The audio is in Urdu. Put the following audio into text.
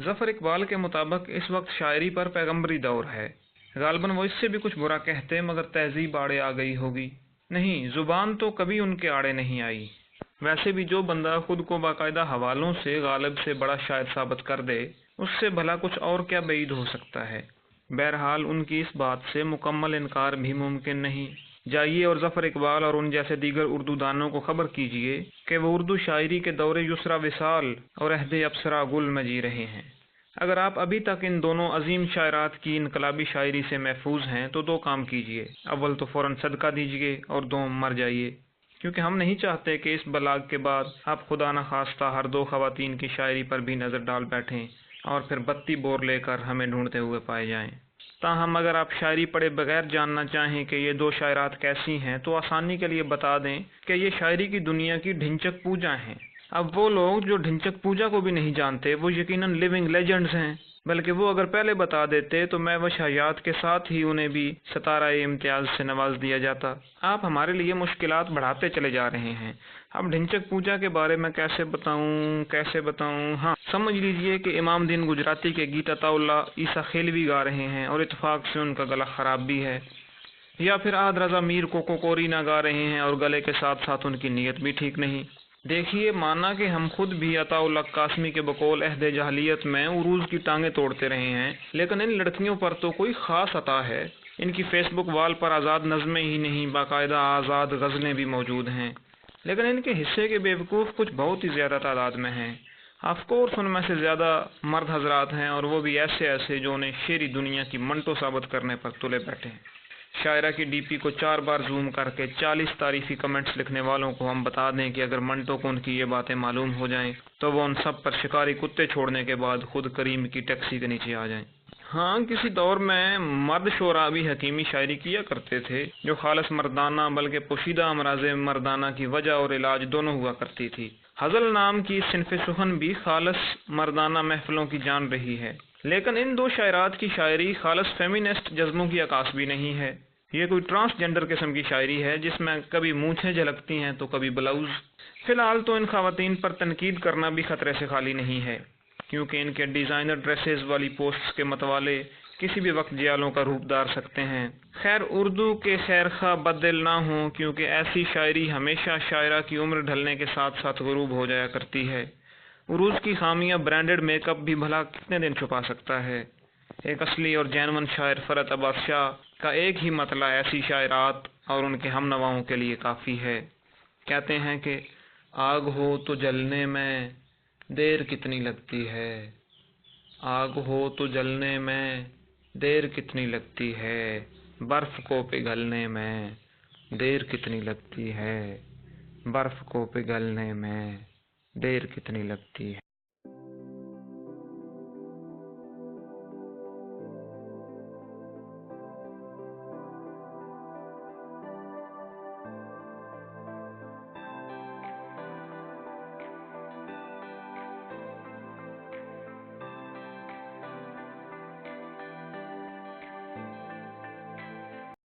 ظفر اقبال کے مطابق اس وقت شاعری پر پیغمبری دور ہے۔ غالباً وہ اس سے بھی کچھ برا کہتے مگر تہذیب آڑے آ گئی ہوگی۔ نہیں، زبان تو کبھی ان کے آڑے نہیں آئی۔ ویسے بھی جو بندہ خود کو باقاعدہ حوالوں سے غالب سے بڑا شاعر ثابت کر دے، اس سے بھلا کچھ اور کیا بعید ہو سکتا ہے۔ بہرحال ان کی اس بات سے مکمل انکار بھی ممکن نہیں۔ جائیے اور ظفر اقبال اور ان جیسے دیگر اردو دانوں کو خبر کیجیے کہ وہ اردو شاعری کے دور یسریٰ وصال اور عہد ابصرہ گل میں جی رہے ہیں۔ اگر آپ ابھی تک ان دونوں عظیم شاعرات کی انقلابی شاعری سے محفوظ ہیں تو دو کام کیجیے، اول تو فوراً صدقہ دیجیے اور دوم مر جائیے، کیونکہ ہم نہیں چاہتے کہ اس بلاغ کے بعد آپ خدا نخواستہ ہر دو خواتین کی شاعری پر بھی نظر ڈال بیٹھیں اور پھر بتی بور لے کر ہمیں ڈھونڈتے ہوئے پائے جائیں۔ تاہم اگر آپ شاعری پڑھے بغیر جاننا چاہیں کہ یہ دو شاعرات کیسی ہیں تو آسانی کے لیے بتا دیں کہ یہ شاعری کی دنیا کی ڈھنچک پوجا ہیں۔ اب وہ لوگ جو ڈھنچک پوجا کو بھی نہیں جانتے وہ یقیناً لیونگ لیجنڈز ہیں، بلکہ وہ اگر پہلے بتا دیتے تو میں وش حیات کے ساتھ ہی انہیں بھی ستارہ امتیاز سے نواز دیا جاتا۔ آپ ہمارے لیے مشکلات بڑھاتے چلے جا رہے ہیں۔ اب ڈھنچک پوجا کے بارے میں کیسے بتاؤں؟ ہاں، سمجھ لیجئے کہ امام دین گجراتی کے گیت عطا اللہ عیسیٰ خیلوی گا رہے ہیں اور اتفاق سے ان کا گلا خراب بھی ہے، یا پھر عاد رضا میر کوکو کورینا گا رہے ہیں اور گلے کے ساتھ ساتھ ان کی نیت بھی ٹھیک نہیں۔ دیکھیے، مانا کہ ہم خود بھی عطا اللہ قاسمی کے بقول عہد جاہلیت میں عروج کی ٹانگیں توڑتے رہے ہیں، لیکن ان لڑکیوں پر تو کوئی خاص عطا ہے۔ ان کی فیس بک وال پر آزاد نظمیں ہی نہیں، باقاعدہ آزاد غزلیں بھی موجود ہیں، لیکن ان کے حصے کے بیوقوف کچھ بہت ہی زیادہ تعداد میں ہیں۔ آف کورس ان میں سے زیادہ مرد حضرات ہیں، اور وہ بھی ایسے جو انہیں شعری دنیا کی منٹو ثابت کرنے پر تلے بیٹھے ہیں۔ شاعرہ کی ڈی پی کو 4 بار زوم کر کے 40 تعریفی کمنٹس لکھنے والوں کو ہم بتا دیں کہ اگر منٹو کو ان کی یہ باتیں معلوم ہو جائیں تو وہ ان سب پر شکاری کتے چھوڑنے کے بعد خود کریم کی ٹیکسی کے نیچے آ جائیں۔ ہاں، کسی دور میں مرد شعراء بھی حکیمی شاعری کیا کرتے تھے جو خالص مردانہ بلکہ پوشیدہ امراض مردانہ کی وجہ اور علاج دونوں ہوا کرتی تھی۔ غزل نام کی صنف سخن بھی خالص مردانہ محفلوں کی جان رہی ہے، لیکن ان دو شاعرات کی شاعری خالص فیمینسٹ جذبوں کی عکاس بھی نہیں ہے۔ یہ کوئی ٹرانس جینڈر قسم کی شاعری ہے جس میں کبھی مونچھیں جھلکتی ہیں تو کبھی بلاؤز۔ فی الحال تو ان خواتین پر تنقید کرنا بھی خطرے سے خالی نہیں ہے، کیونکہ ان کے ڈیزائنر ڈریسز والی پوسٹس کے متوالے کسی بھی وقت جیالوں کا روپ دار سکتے ہیں۔ خیر، اردو کے خیر خواہ بد دل نہ ہوں، کیونکہ ایسی شاعری ہمیشہ شاعرہ کی عمر ڈھلنے کے ساتھ ساتھ غروب ہو جایا کرتی ہے۔ عروج کی خامیاں برانڈڈ میک اپ بھی بھلا کتنے دن چھپا سکتا ہے۔ ایک اصلی اور جینون شاعر فرت عباس شاہ کا ایک ہی مطلع ایسی شاعرات اور ان کے ہم نواؤں کے لیے کافی ہے۔ کہتے ہیں کہ آگ ہو تو جلنے میں دیر کتنی لگتی ہے، آگ ہو تو جلنے میں دیر کتنی لگتی ہے، برف کو پگھلنے میں دیر کتنی لگتی ہے، برف کو پگھلنے میں دیر کتنی لگتی ہے۔